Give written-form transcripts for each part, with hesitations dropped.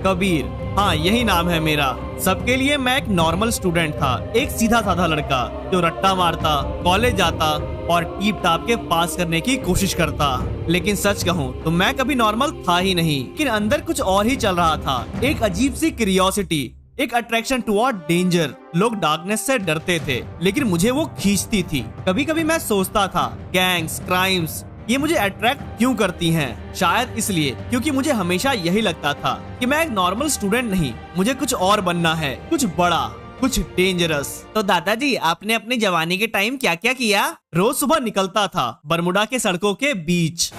कबीर, हाँ यही नाम है मेरा। सबके लिए मैं एक नॉर्मल स्टूडेंट था, एक सीधा साधा लड़का जो रट्टा मारता, कॉलेज जाता और टीप टाप के पास करने की कोशिश करता। लेकिन सच कहूँ तो मैं कभी नॉर्मल था ही नहीं, लेकिन अंदर कुछ और ही चल रहा था। एक अजीब सी क्यूरियोसिटी, एक अट्रैक्शन टुवर्ड डेंजर। लोग डार्कनेस से डरते थे, लेकिन मुझे वो खींचती थी। कभी कभी मैं सोचता था, गैंग्स, क्राइम्स, ये मुझे अट्रैक्ट क्यों करती हैं? शायद इसलिए क्योंकि मुझे हमेशा यही लगता था कि मैं एक नॉर्मल स्टूडेंट नहीं, मुझे कुछ और बनना है, कुछ बड़ा, कुछ डेंजरस। तो दादाजी, आपने अपनी जवानी के टाइम क्या क्या किया? रोज सुबह निकलता था बरमुडा के सड़कों के बीच।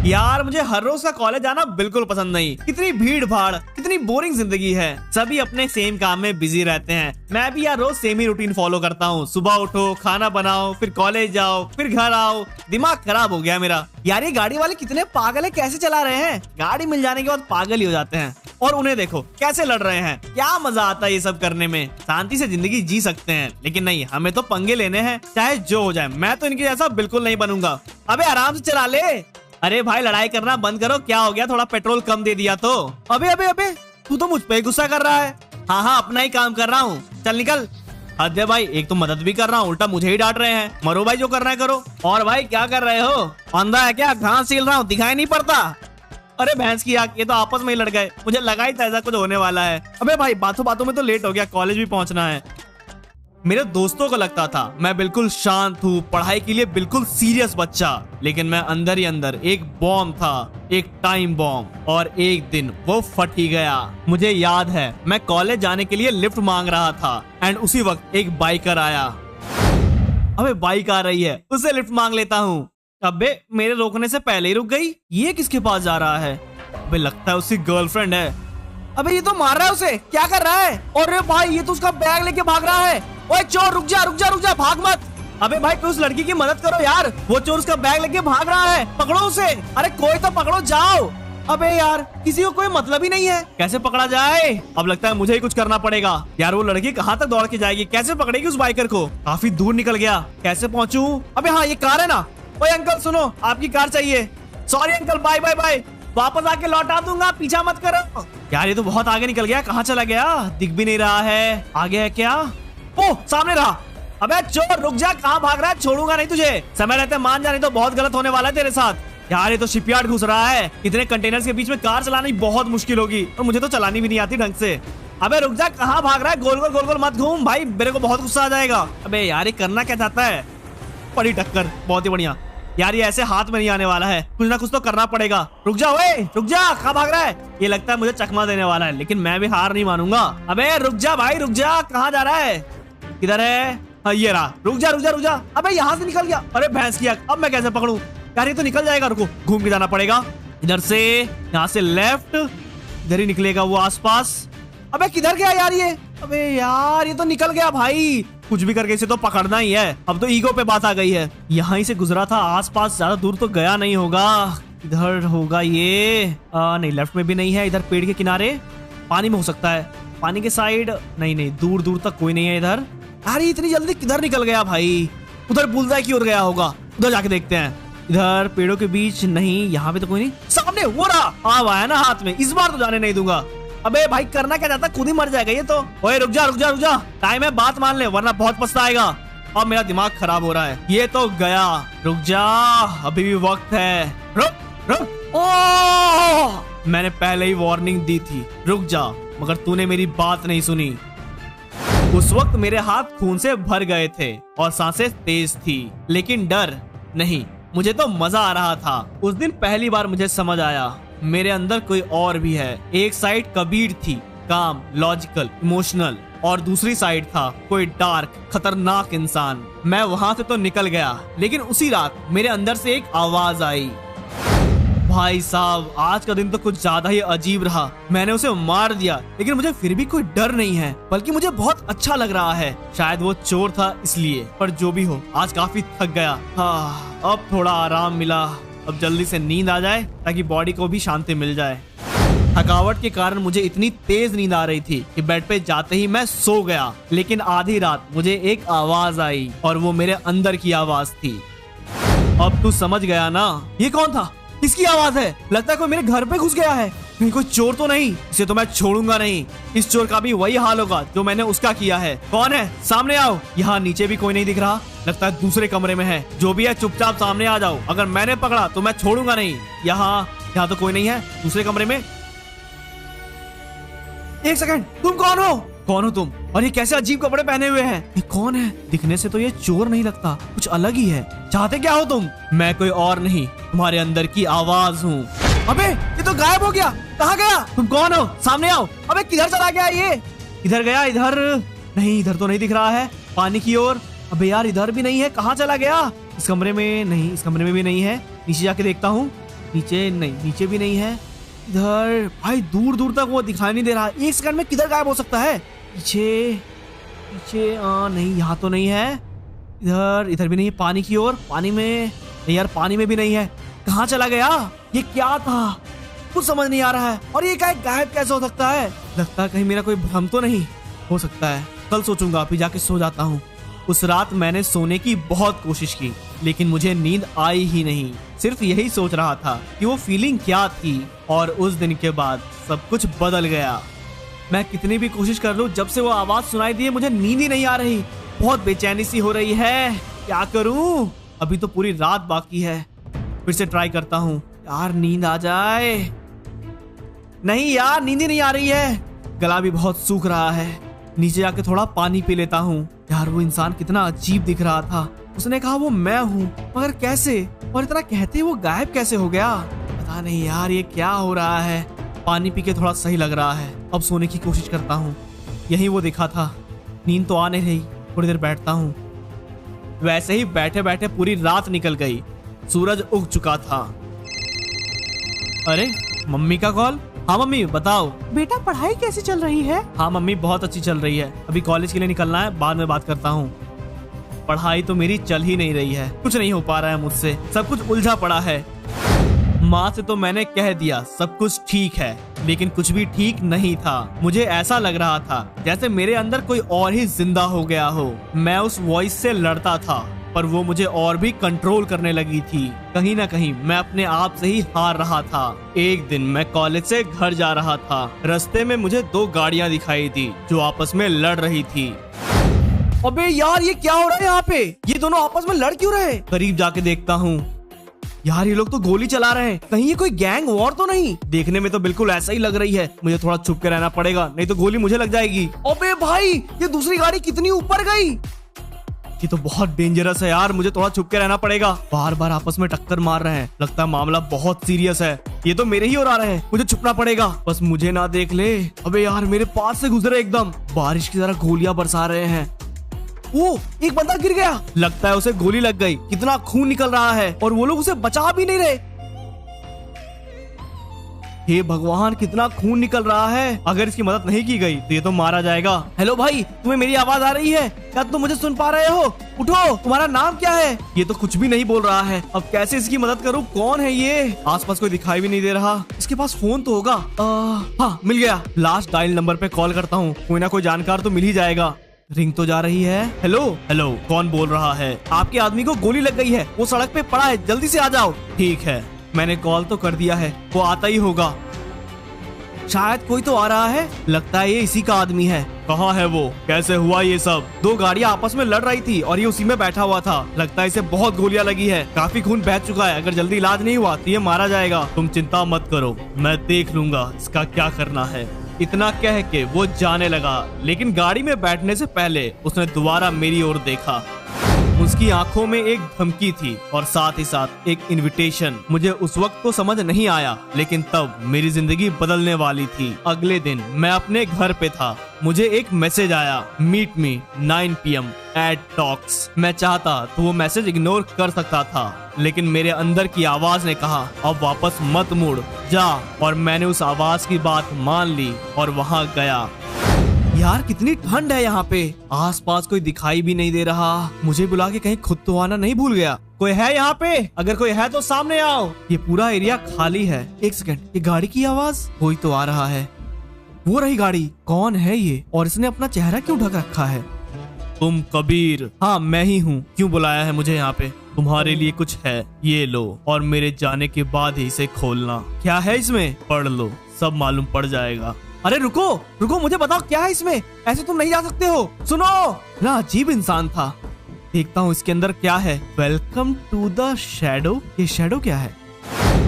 यार मुझे हर रोज का कॉलेज आना बिल्कुल पसंद नहीं। कितनी भीड़ भाड़, कितनी बोरिंग जिंदगी है। सभी अपने सेम काम में बिजी रहते हैं। मैं भी यार रोज सेम ही रूटीन फॉलो करता हूँ। सुबह उठो, खाना बनाओ, फिर कॉलेज जाओ, फिर घर आओ। दिमाग खराब हो गया मेरा। यार ये गाड़ी वाले कितने पागल है, कैसे चला रहे हैं? गाड़ी मिल जाने के बाद पागल ही हो जाते हैं। और उन्हें देखो कैसे लड़ रहे हैं। क्या मजा आता है ये सब करने में। शांति से जिंदगी जी सकते हैं, लेकिन नहीं, हमें तो पंगे लेने हैं, चाहे जो हो जाए। मैं तो इनके जैसा बिल्कुल नहीं बनूंगा। अबे आराम से चला ले। अरे भाई लड़ाई करना बंद करो। क्या हो गया? थोड़ा पेट्रोल कम दे दिया तो। अबे अबे अबे, तू तो मुझ पे गुस्सा कर रहा है। हाँ अपना ही काम कर रहा हूँ, चल निकल। हद है भाई, एक तो मदद भी कर रहा हूँ, उल्टा मुझे ही डांट रहे हैं। मरो भाई, जो करना है करो। और भाई क्या कर रहे हो? अंधा है क्या? घास सील रहा हूँ, दिखाई नहीं पड़ता? अरे भैंस की आंख, ये तो आपस में ही लड़ गए। मुझे लगा ही था ऐसा कुछ होने वाला है। अबे भाई बातों बातों में तो लेट हो गया, कॉलेज भी पहुंचना है। मेरे दोस्तों को लगता था मैं बिल्कुल शांत हूँ, पढ़ाई के लिए बिल्कुल सीरियस बच्चा, लेकिन मैं अंदर ही अंदर एक बॉम्ब था, एक टाइम बॉम्ब। और एक दिन वो फट ही गया। मुझे याद है मैं कॉलेज जाने के लिए लिफ्ट मांग रहा था एंड उसी वक्त एक बाइकर आया। अबे बाइक आ रही है, उससे लिफ्ट मांग लेता हूँ। अबे मेरे रोकने से पहले ही रुक गई। ये किसके पास जा रहा है? अबे लगता है उसकी गर्लफ्रेंड है। अबे ये तो मार रहा है उसे, क्या कर रहा है? अरे भाई ये तो उसका बैग लेके भाग रहा है। ओए चोर, रुक जा रुक जा रुक जा, भाग मत। अबे भाई कोई उस लड़की की मदद करो यार, वो चोर उसका बैग लेके भाग रहा है, पकड़ो उसे। अरे कोई तो पकड़ो, जाओ। अबे यार किसी को कोई मतलब ही नहीं है, कैसे पकड़ा जाए? अब लगता है मुझे ही कुछ करना पड़ेगा। यार वो लड़की कहाँ तक दौड़ के जाएगी? कैसे पकड़ेगी उस बाइकर को? काफी दूर निकल गया, कैसे पहुँचूं? अबे हाँ ये कार है ना। ओए अंकल सुनो, आपकी कार चाहिए। Sorry uncle, bye bye bye, वापस आके लौटा दूंगा, पीछा मत करो। यार ये तो बहुत आगे निकल गया, कहाँ चला गया? दिख भी नहीं रहा है। आगे है क्या? ओह सामने रहा। अबे चोर रुक जा, कहाँ भाग रहा है? छोड़ूंगा नहीं तुझे। समय रहते मान जा, नहीं तो बहुत गलत होने वाला है तेरे साथ। यार ये तो शिपयार्ड घुस रहा है। इतने कंटेनर्स के बीच में कार चलानी बहुत मुश्किल होगी, और मुझे तो चलानी भी नहीं आती ढंग से। अबे रुक जा, कहाँ भाग रहा है? गोल गोल मत घूम भाई, मेरे को बहुत गुस्सा आ जाएगा। अबे यार ये करना क्या चाहता है? बड़ी टक्कर, बहुत ही बढ़िया। यार ये ऐसे हाथ में नहीं आने वाला है, कुछ ना कुछ तो करना पड़ेगा। रुक जा ओए, रुक जा, कहाँ भाग रहा है? ये लगता है मुझे चकमा देने वाला है, लेकिन मैं भी हार नहीं मानूंगा। अबे रुक जा भाई, रुक जा, कहाँ जा रहा है? किधर है? हाँ ये रहा। रुक जा रुक जा रुक जा। अबे यहाँ से निकल गया। अरे भैंस की आंख, अब मैं कैसे पकड़ूं? यार ये तो निकल जाएगा, रुको घूम के जाना पड़ेगा। इधर से, यहाँ से लेफ्ट, इधर ही निकलेगा वो आसपास। अबे किधर गया यार ये? अबे यार ये तो निकल गया भाई। कुछ भी करके इसे तो पकड़ना ही है। अब तो ईगो पे बात आ गई है। यहाँ ही से गुजरा था, आसपास ज्यादा दूर तो गया नहीं होगा। इधर होगा ये। नहीं लेफ्ट में भी नहीं है। इधर पेड़ के किनारे, पानी में हो सकता है। पानी के साइड नहीं, दूर दूर तक कोई नहीं है इधर। अरे इतनी जल्दी किधर निकल गया भाई? उधर बुलदाई की ओर गया होगा, उधर जाके देखते हैं। इधर पेड़ों के बीच नहीं, यहाँ पे तो कोई नहीं। सामने वो रहा, आया ना हाथ में। इस बार तो जाने नहीं दूंगा। अबे भाई करना क्या चाहता? खुद ही मर जाएगा ये तो। ओए रुक जा रुक जा रुक जा, टाइम है, बात मान ले वरना बहुत पछताएगा। अब मेरा दिमाग खराब हो रहा है। ये तो गया। रुक जा, अभी भी वक्त है। रुक रुक। ओह मैंने पहले ही वार्निंग दी थी, रुक जा, मगर तूने मेरी बात नहीं सुनी। उस वक्त मेरे हाथ खून से भर गए थे और सांसें तेज थी, लेकिन डर नहीं, मुझे तो मजा आ रहा था। उस दिन पहली बार मुझे समझ आया मेरे अंदर कोई और भी है। एक साइड कबीर थी, काम, लॉजिकल, इमोशनल, और दूसरी साइड था कोई डार्क, खतरनाक इंसान। मैं वहां से तो निकल गया, लेकिन उसी रात मेरे अंदर से एक आवाज आई। भाई साहब आज का दिन तो कुछ ज्यादा ही अजीब रहा। मैंने उसे मार दिया, लेकिन मुझे फिर भी कोई डर नहीं है, बल्कि मुझे बहुत अच्छा लग रहा है। शायद वो चोर था इसलिए, पर जो भी हो आज काफी थक गया। हाँ अब थोड़ा आराम मिला। अब जल्दी से नींद आ जाए ताकि बॉडी को भी शांति मिल जाए। थकावट के कारण मुझे इतनी तेज नींद आ रही थी कि बेड पे जाते ही मैं सो गया। लेकिन आधी रात मुझे एक आवाज आई, और वो मेरे अंदर की आवाज थी। अब तू समझ गया ना ये कौन था? किसकी आवाज है? लगता है कोई मेरे घर पे घुस गया है। कहीं कोई चोर तो नहीं? इसे तो मैं छोड़ूंगा नहीं। इस चोर का भी वही हाल होगा जो मैंने उसका किया है। कौन है? सामने आओ। यहाँ नीचे भी कोई नहीं दिख रहा, लगता है दूसरे कमरे में है। जो भी है चुपचाप सामने आ जाओ, अगर मैंने पकड़ा तो मैं छोड़ूंगा नहीं। यहाँ तो कोई नहीं है दूसरे कमरे में। एक सेकंड, तुम कौन हो? कौन हो तुम? और ये कैसे अजीब कपड़े पहने हुए हैं? ये कौन है? दिखने से तो ये चोर नहीं लगता, कुछ अलग ही है। चाहते क्या हो तुम? मैं कोई और नहीं, तुम्हारे अंदर की आवाज हूँ। अबे ये तो गायब हो गया, कहाँ गया? तुम कौन हो? सामने आओ। अबे किधर चला गया ये? इधर गया? इधर नहीं, इधर तो नहीं दिख रहा है। पानी की ओर। अबे यार इधर भी नहीं है, कहाँ चला गया? इस कमरे में नहीं, इस कमरे में भी नहीं है। नीचे जाके देखता हूँ। नीचे नहीं, नीचे भी नहीं है। इधर भाई दूर दूर तक वो दिखाई नहीं दे रहा। एक सेकंड में किधर गायब हो सकता है? पीछे पीछे नहीं, यहाँ तो नहीं है। इधर भी नहीं है। पानी की ओर। पानी में नहीं यार, पानी में भी नहीं है। कहाँ चला गया? ये क्या था? कुछ समझ नहीं आ रहा है। और ये गायब कैसे हो सकता है? लगता है कहीं मेरा कोई भ्रम तो नहीं हो सकता है। कल सोचूंगा, अभी जाके सो जाता हूँ। उस रात मैंने सोने की बहुत कोशिश की, लेकिन मुझे नींद आई ही नहीं। सिर्फ यही सोच रहा था कि वो फीलिंग क्या थी। और उस दिन के बाद सब कुछ बदल गया। मैं कितनी भी कोशिश कर लूं, जब से वो आवाज सुनाई दी है मुझे नींद ही नहीं आ रही। बहुत बेचैनी सी हो रही है। क्या करूं? अभी तो पूरी रात बाकी है। फिर से ट्राई करता हूँ। यार नींद आ जाए। नहीं यार, नींद ही नहीं आ रही है। गला भी बहुत सूख रहा है। नीचे जाके थोड़ा पानी पी लेता हूँ। यार वो इंसान कितना अजीब दिख रहा था। उसने कहा वो मैं हूँ, मगर कैसे? और इतना कहते वो गायब कैसे हो गया? पता नहीं यार ये क्या हो रहा है। पानी पी के थोड़ा सही लग रहा है। अब सोने की कोशिश करता हूँ। यही वो दिखा था। नींद तो आ नहीं रही। थोड़ी देर बैठता हूँ। वैसे ही बैठे बैठे पूरी रात निकल गई। सूरज उग चुका था। अरे मम्मी का कॉल। हाँ मम्मी बताओ। बेटा पढ़ाई कैसी चल रही है? हाँ मम्मी बहुत अच्छी चल रही है। अभी कॉलेज के लिए निकलना है, बाद में बात करता हूँ। पढ़ाई तो मेरी चल ही नहीं रही है। कुछ नहीं हो पा रहा है मुझसे, सब कुछ उलझा पड़ा है। माँ से तो मैंने कह दिया सब कुछ ठीक है, लेकिन कुछ भी ठीक नहीं था। मुझे ऐसा लग रहा था जैसे मेरे अंदर कोई और ही जिंदा हो गया हो। मैं उस वॉइस से लड़ता था, पर वो मुझे और भी कंट्रोल करने लगी थी। कहीं ना कहीं मैं अपने आप से ही हार रहा था। एक दिन मैं कॉलेज से घर जा रहा था। रास्ते में मुझे 2 गाड़ियां दिखाई दी जो आपस में लड़ रही थी। अबे यार ये क्या हो रहा है यहाँ पे? ये दोनों आपस में लड़ क्यों रहे? करीब जाके देखता हूँ। यार ये लोग तो गोली चला रहे हैं। कहीं ये कोई गैंग वॉर तो नहीं? देखने में तो बिल्कुल ऐसा ही लग रही है। मुझे थोड़ा छुप के रहना पड़ेगा, नहीं तो गोली मुझे लग जाएगी। अबे भाई ये दूसरी गाड़ी कितनी ऊपर गई। ये तो बहुत डेंजरस है यार, मुझे थोड़ा छुप के रहना पड़ेगा। बार बार आपस में टक्कर मार रहे हैं। लगता है मामला बहुत सीरियस है। ये तो मेरे ही ओर आ रहे हैं। मुझे छुपना पड़ेगा, बस मुझे ना देख ले। अबे यार मेरे पास से गुजरे एकदम। बारिश की तरह गोलियां बरसा रहे हैं। वो एक बंदा गिर गया। लगता है उसे गोली लग गई। कितना खून निकल रहा है और वो लोग उसे बचा भी नहीं रहे। हे भगवान कितना खून निकल रहा है। अगर इसकी मदद नहीं की गई तो ये तो मारा जाएगा। हेलो भाई, तुम्हें मेरी आवाज आ रही है? क्या तुम मुझे सुन पा रहे हो? उठो, तुम्हारा नाम क्या है? ये तो कुछ भी नहीं बोल रहा है। अब कैसे इसकी मदद करूं? कौन है ये? आसपास कोई दिखाई भी नहीं दे रहा। इसके पास फोन तो होगा। हाँ मिल गया। लास्ट डायल नंबर पे कॉल करता हूँ, कोई ना कोई जानकार तो मिल ही जाएगा। रिंग तो जा रही है। हेलो हेलो, कौन बोल रहा है? आपके आदमी को गोली लग गई है, वो सड़क पे पड़ा है, जल्दी से आ जाओ। ठीक है, मैंने कॉल तो कर दिया है, वो आता ही होगा। शायद कोई तो आ रहा है। लगता है ये इसी का आदमी है। कहाँ है वो? कैसे हुआ ये सब? 2 गाड़ियां आपस में लड़ रही थी और ये उसी में बैठा हुआ था। लगता है इसे बहुत गोलियां लगी है, काफी खून बह चुका है। अगर जल्दी इलाज नहीं हुआ तो ये मारा जाएगा। तुम चिंता मत करो, मैं देख लूंगा इसका क्या करना है। इतना कह के वो जाने लगा, लेकिन गाड़ी में बैठने से पहले उसने दोबारा मेरी ओर देखा। उसकी आंखों में एक धमकी थी और साथ ही साथ एक इनविटेशन। मुझे उस वक्त तो समझ नहीं आया, लेकिन तब मेरी जिंदगी बदलने वाली थी। अगले दिन मैं अपने घर पे था। मुझे एक मैसेज आया, meet me 9 PM at Talks। मैं चाहता तो वो मैसेज इग्नोर कर सकता था, लेकिन मेरे अंदर की आवाज ने कहा अब वापस मत मुड़ जा। और मैंने उस आवाज की बात मान ली और वहाँ गया। यार कितनी ठंड है यहाँ पे। आसपास कोई दिखाई भी नहीं दे रहा। मुझे बुला के कहीं खुद तो आना नहीं भूल गया। कोई है यहाँ पे? अगर कोई है तो सामने आओ। ये पूरा एरिया खाली है। एक सेकंड, ये गाड़ी की आवाज? कोई तो आ रहा है। वो रही गाड़ी। कौन है ये और इसने अपना चेहरा क्यों ढक रखा है? तुम कबीर? हाँ मैं ही हूँ। क्यों बुलाया है मुझे यहाँ पे? तुम्हारे लिए कुछ है, ये लो, और मेरे जाने के बाद ही इसे खोलना। क्या है इसमें? पढ़ लो, सब मालूम पड़ जाएगा। अरे रुको रुको, मुझे बताओ क्या है इसमें, ऐसे तुम नहीं जा सकते हो। सुनो ना, अजीब इंसान था, देखता हूँ इसके अंदर क्या है। Welcome to the shadow. ये शैडो क्या है?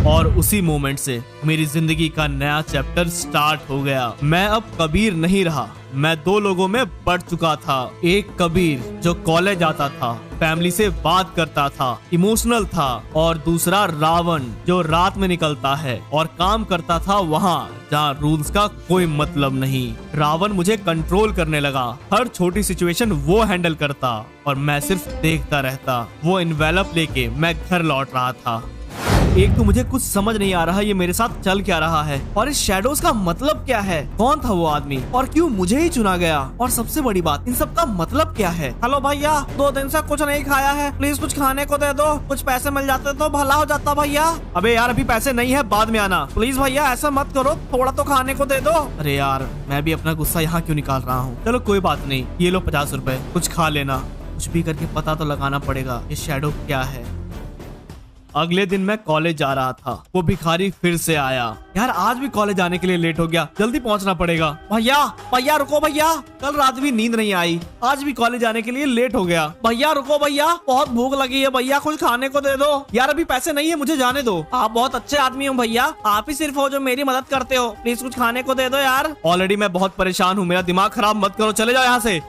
और उसी मोमेंट से मेरी जिंदगी का नया चैप्टर स्टार्ट हो गया। मैं अब कबीर नहीं रहा, मैं दो लोगों में बढ़ चुका था। एक कबीर जो कॉलेज आता था, फैमिली से बात करता था, इमोशनल था, और दूसरा रावण जो रात में निकलता है और काम करता था वहाँ जहाँ रूल्स का कोई मतलब नहीं। रावण मुझे कंट्रोल करने लगा, हर छोटी सिचुएशन वो हैंडल करता और मैं सिर्फ देखता रहता। वो इन्वेलप लेके मैं घर लौट रहा था। एक तो मुझे कुछ समझ नहीं आ रहा ये मेरे साथ चल क्या रहा है, और इस शैडोज का मतलब क्या है? कौन था वो आदमी और क्यों मुझे ही चुना गया? और सबसे बड़ी बात, इन सब का मतलब क्या है? हेलो भैया, 2 दिन से कुछ नहीं खाया है, प्लीज कुछ खाने को दे दो, कुछ पैसे मिल जाते तो भला हो जाता भैया। अबे यार, अभी पैसे नहीं है, बाद में आना प्लीज भैया, ऐसा मत करो, थोड़ा तो खाने को दे दो। अरे यार, मैं भी अपना गुस्सा यहाँ क्यों निकाल रहा हूँ। चलो कोई बात नहीं, ये लो 50 रुपए, कुछ खा लेना। कुछ भी करके पता तो लगाना पड़ेगा ये शैडो क्या है। अगले दिन मैं कॉलेज जा रहा था, वो भिखारी फिर से आया। यार आज भी कॉलेज आने के लिए लेट हो गया, जल्दी पहुंचना पड़ेगा। भैया भैया रुको भैया, कल रात भी नींद नहीं आई, आज भी कॉलेज आने के लिए लेट हो गया। भैया रुको भैया, बहुत भूख लगी है भैया, कुछ खाने को दे दो। यार अभी पैसे नहीं है, मुझे जाने दो। आप बहुत अच्छे आदमी हो भैया, आप ही सिर्फ हो जो मेरी मदद करते हो, प्लीज कुछ खाने को दे दो यार। ऑलरेडी मैं बहुत परेशान हूँ, मेरा दिमाग खराब मत करो, चले जाओ यहाँ से।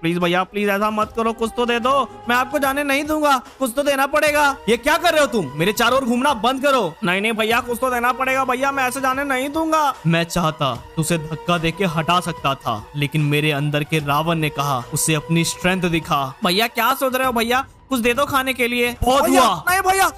प्लीज भैया प्लीज ऐसा मत करो, कुछ तो दे दो, मैं आपको जाने नहीं दूंगा, कुछ तो देना पड़ेगा। ये क्या कर रहे हो तुम, मेरे चारों ओर घूमना बंद करो। नहीं नहीं भैया, कुछ तो देना पड़ेगा भैया, मैं ऐसे जाने नहीं दूंगा। मैं चाहता तो उसे धक्का देके हटा सकता था, लेकिन मेरे अंदर के रावण ने कहा उसे अपनी स्ट्रेंथ दिखा। भैया क्या सोच रहे हो भैया, कुछ दे दो खाने के लिए। बहुत हुआ। नहीं भैया,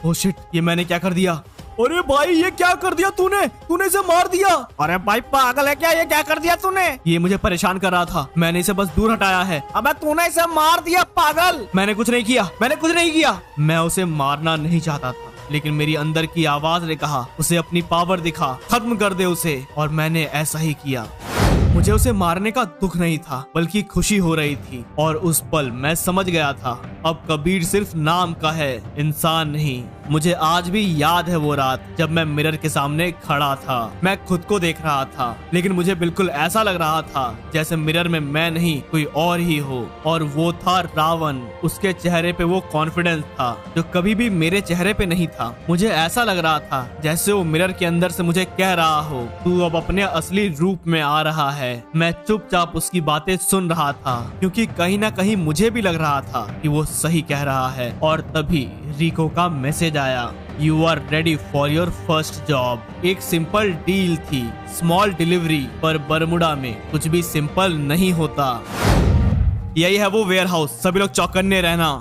ओह शिट, ये मैंने क्या कर दिया? अरे भाई ये क्या कर दिया तूने, तूने इसे मार दिया। अरे भाई पागल है क्या, ये क्या कर दिया तूने? ये मुझे परेशान कर रहा था, मैंने इसे बस दूर हटाया है। अबे तूने इसे मार दिया पागल। मैंने कुछ नहीं किया, मैंने कुछ नहीं किया। मैं उसे मारना नहीं चाहता था, लेकिन मेरी अंदर की आवाज ने कहा उसे अपनी पावर दिखा, खत्म कर दे उसे, और मैंने ऐसा ही किया। मुझे उसे मारने का दुख नहीं था, बल्कि खुशी हो रही थी, और उस पल मैं समझ गया था अब कबीर सिर्फ नाम का है, इंसान नहीं। मुझे आज भी याद है वो रात जब मैं मिरर के सामने खड़ा था। मैं खुद को देख रहा था, लेकिन मुझे बिल्कुल ऐसा लग रहा था जैसे मिरर में मैं नहीं कोई और ही हो, और वो था रावण। उसके चेहरे पे वो कॉन्फिडेंस था जो कभी भी मेरे चेहरे पे नहीं था। मुझे ऐसा लग रहा था जैसे वो मिरर के अंदर से मुझे कह रहा हो तू अब अपने असली रूप में आ रहा है। मैं चुपचाप उसकी बातें सुन रहा था, क्योंकि कहीं ना कहीं मुझे भी लग रहा था कि वो सही कह रहा है। और तभी रिको का मैसेज आया, you are ready for your first job. एक सिंपल डील थी, स्मॉल डिलीवरी, पर बरमुडा में कुछ भी सिंपल नहीं होता। यही है वो वेयर हाउस, सभी लोग चौकन्ने रहना।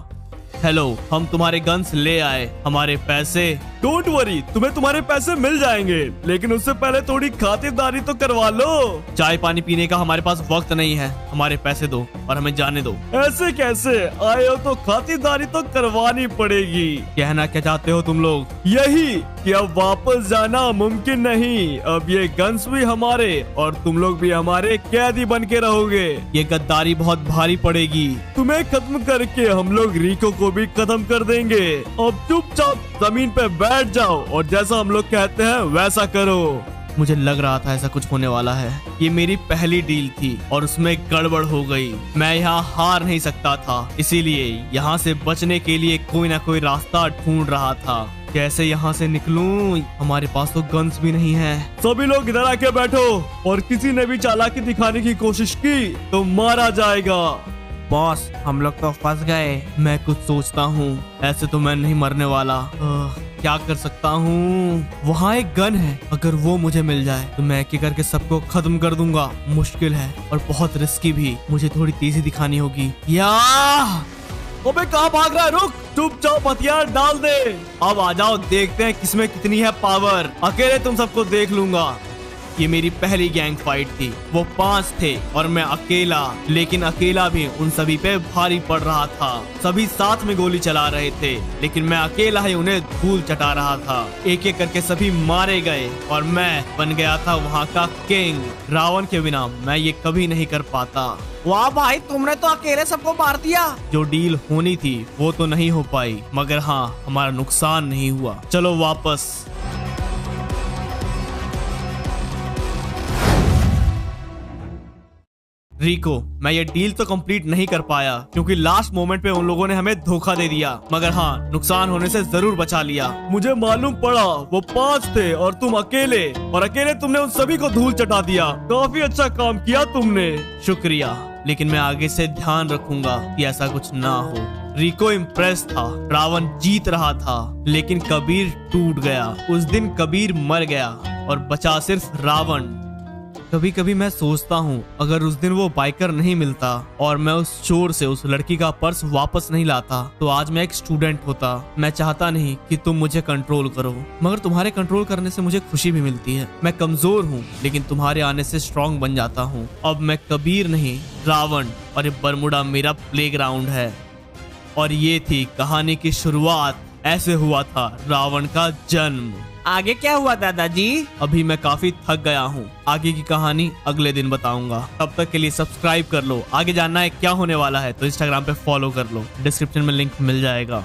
हेलो, हम तुम्हारे गन्स ले आए, हमारे पैसे। डोंट वरी, तुम्हें तुम्हारे पैसे मिल जाएंगे, लेकिन उससे पहले थोड़ी खातिरदारी तो करवा लो। चाय पानी पीने का हमारे पास वक्त नहीं है, हमारे पैसे दो और हमें जाने दो। ऐसे कैसे, आए हो तो खातिरदारी तो करवानी पड़ेगी। कहना क्या चाहते हो तुम लोग? यही कि अब वापस जाना मुमकिन नहीं, अब ये गन्स भी हमारे और तुम लोग भी हमारे कैदी बन के रहोगे। ये गद्दारी बहुत भारी पड़ेगी, तुम्हें खत्म करके हम लोग रिको को भी खत्म कर देंगे। अब चुपचाप जमीन पे बैठ जाओ और जैसा हम लोग कहते हैं वैसा करो। मुझे लग रहा था ऐसा कुछ होने वाला है। ये मेरी पहली डील थी और उसमें गड़बड़ हो गई। मैं यहाँ हार नहीं सकता था, इसीलिए यहाँ से बचने के लिए कोई ना कोई रास्ता ढूंढ रहा था। कैसे यहाँ से निकलूं? हमारे पास तो गन्स भी नहीं है। सभी लोग इधर आके बैठो, और किसी ने भी चालाकी दिखाने की कोशिश की तो मारा जाएगा। बॉस, हम लोग तो फंस गए। मैं कुछ सोचता हूँ, ऐसे तो मैं नहीं मरने वाला। क्या कर सकता हूँ? वहाँ एक गन है, अगर वो मुझे मिल जाए तो मैं एक एक करके सबको खत्म कर दूंगा। मुश्किल है और बहुत रिस्की भी, मुझे थोड़ी तेजी दिखानी होगी। अबे कहाँ भाग रहा है? रुक, चुपचाप हथियार डाल दे। अब आ जाओ, देखते हैं किसमें कितनी है पावर। अकेले तुम सबको देख लूंगा। ये मेरी पहली गैंग फाइट थी। वो 5 थे और मैं अकेला, लेकिन अकेला भी उन सभी पे भारी पड़ रहा था। सभी साथ में गोली चला रहे थे, लेकिन मैं अकेला ही उन्हें धूल चटा रहा था। एक एक करके सभी मारे गए और मैं बन गया था वहाँ का किंग। रावण के बिना मैं ये कभी नहीं कर पाता। वाह भाई, तुमने तो अकेले सबको मार दिया। जो डील होनी थी वो तो नहीं हो पाई, मगर हाँ, हमारा नुकसान नहीं हुआ। चलो वापस। रिको, मैं ये डील तो कंप्लीट नहीं कर पाया क्योंकि लास्ट मोमेंट पे उन लोगों ने हमें धोखा दे दिया, मगर हाँ, नुकसान होने से जरूर बचा लिया। मुझे मालूम पड़ा वो 5 थे और तुम अकेले, और अकेले तुमने उन सभी को धूल चटा दिया। काफी अच्छा काम किया तुमने। शुक्रिया, लेकिन मैं आगे से ध्यान रखूंगा कि ऐसा कुछ ना हो। रिको इम्प्रेस था। रावण जीत रहा था, लेकिन कबीर टूट गया। उस दिन कबीर मर गया और बचा सिर्फ रावण। कभी कभी मैं सोचता हूँ, अगर उस दिन वो बाइकर नहीं मिलता और मैं उस चोर से उस लड़की का पर्स वापस नहीं लाता, तो आज मैं एक स्टूडेंट होता। मैं चाहता नहीं कि तुम मुझे कंट्रोल करो, मगर तुम्हारे कंट्रोल करने से मुझे खुशी भी मिलती है। मैं कमजोर हूँ, लेकिन तुम्हारे आने से स्ट्रांग बन जाता हूँ। अब मैं कबीर नहीं, रावण, और ये बरमुडा मेरा प्लेग्राउंड है। और ये थी कहानी की शुरुआत। ऐसे हुआ था रावण का जन्म। आगे क्या हुआ दादाजी? अभी मैं काफी थक गया हूँ। आगे की कहानी अगले दिन बताऊंगा। तब तक के लिए सब्सक्राइब कर लो। आगे जानना है क्या होने वाला है तो इंस्टाग्राम पे फॉलो कर लो। डिस्क्रिप्शन में लिंक मिल जाएगा।